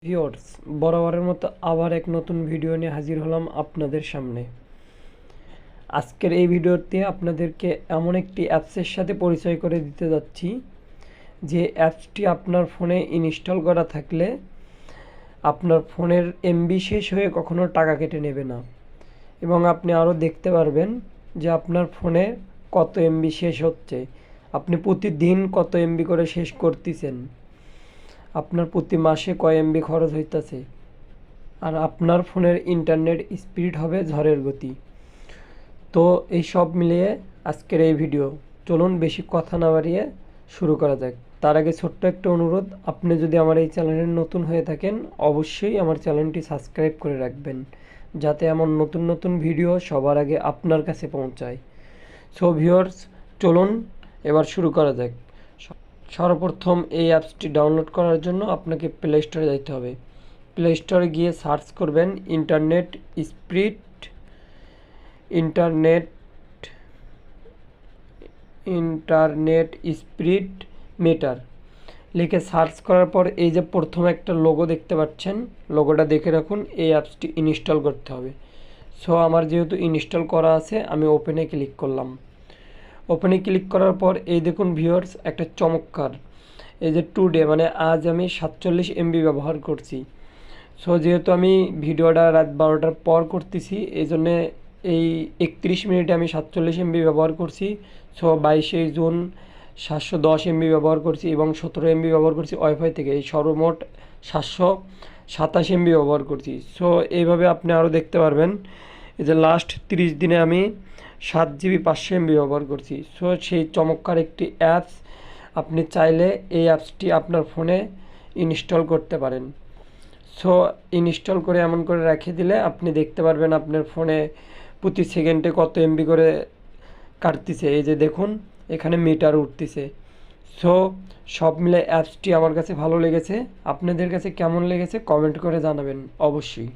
Viewers, বরাবরের মতো আবার এক নতুন ভিডিও নিয়ে হাজির হলাম আপনাদের সামনে। আজকের এই ভিডিওতে আপনাদেরকে এমন একটি অ্যাপসের সাথে পরিচয় করে দিতে যাচ্ছি যে অ্যাপসটি আপনার ফোনে ইনস্টল করা থাকলে আপনার ফোনের এমবি শেষ হয়ে কখনো টাকা কেটে নেবে না, এবং আপনি আরও দেখতে পারবেন যে আপনার ফোনে কত এমবি শেষ হচ্ছে, আপনি প্রতিদিন কত এমবি করে শেষ করতেছেন, আপনার প্রতি মাসে কয় এমবি খরচ হইতেছে, আর আপনার ফোনের ইন্টারনেট স্পিড হবে ঝড়ের গতি। তো এই সব মিলিয়ে আজকের এই ভিডিও, চলুন বেশি কথা না বাড়িয়ে শুরু করা যাক। তার আগে ছোট্ট একটা অনুরোধ, আপনি যদি আমার এই চ্যানেলে নতুন হয়ে থাকেন অবশ্যই আমার চ্যানেলটি সাবস্ক্রাইব করে রাখবেন, যাতে এমন নতুন নতুন ভিডিও সবার আগে আপনার কাছে পৌঁছায়। সো ভিউয়ার্স, চলুন এবার শুরু করা যাক। সর্বপ্রথম এই অ্যাপসটি ডাউনলোড করার জন্য আপনাকে প্লে স্টোরে যেতে হবে। প্লে স্টোরে গিয়ে সার্চ করবেন ইন্টারনেট স্পিড মিটার লিখে সার্চ করার পর এই যে প্রথম একটা লোগো দেখতে পাচ্ছেন, লোগোটা দেখে রাখুন। এই অ্যাপসটি ইনস্টল করতে হবে। সো আমার যেহেতু ইনস্টল করা আছে, আমি ওপেনে ক্লিক করলাম। ওপেনে ক্লিক করার পর এই দেখুন ভিউয়ার্স, একটা চমৎকার এই যে টুডে মানে আজ আমি 47 এমবি ব্যবহার করছি। সো যেহেতু আমি ভিডিওটা রাত 12টার পর করতেছি, এই জন্যে এই 31 মিনিটে আমি 47 এমবি ব্যবহার করছি। সো 22শে জুন 710 এমবি ব্যবহার করছি এবং 17 এমবি ব্যবহার করছি ওয়াইফাই থেকে। এই সর্বমোট 727 এমবি ব্যবহার করছি। সো এইভাবে আপনি আরও দেখতে পারবেন। এই যে লাস্ট 30 দিনে আমি 7 জিবি 500 এমবি ব্যবহার করছি। সো সেই চমৎকার একটি অ্যাপস, আপনি চাইলে এই অ্যাপসটি আপনার ফোনে ইনস্টল করতে পারেন। সো ইনস্টল করে এমন করে রেখে দিলে আপনি দেখতে পারবেন আপনার ফোনে প্রতি সেকেন্ডে কত এমবি করে কাটতেছে। এই যে দেখুন, এখানে মিটার উঠতেছে। সো সব মিলে অ্যাপসটি আমার কাছে ভালো লেগেছে। আপনাদের কাছে কেমন লেগেছে কমেন্ট করে জানাবেন অবশ্যই।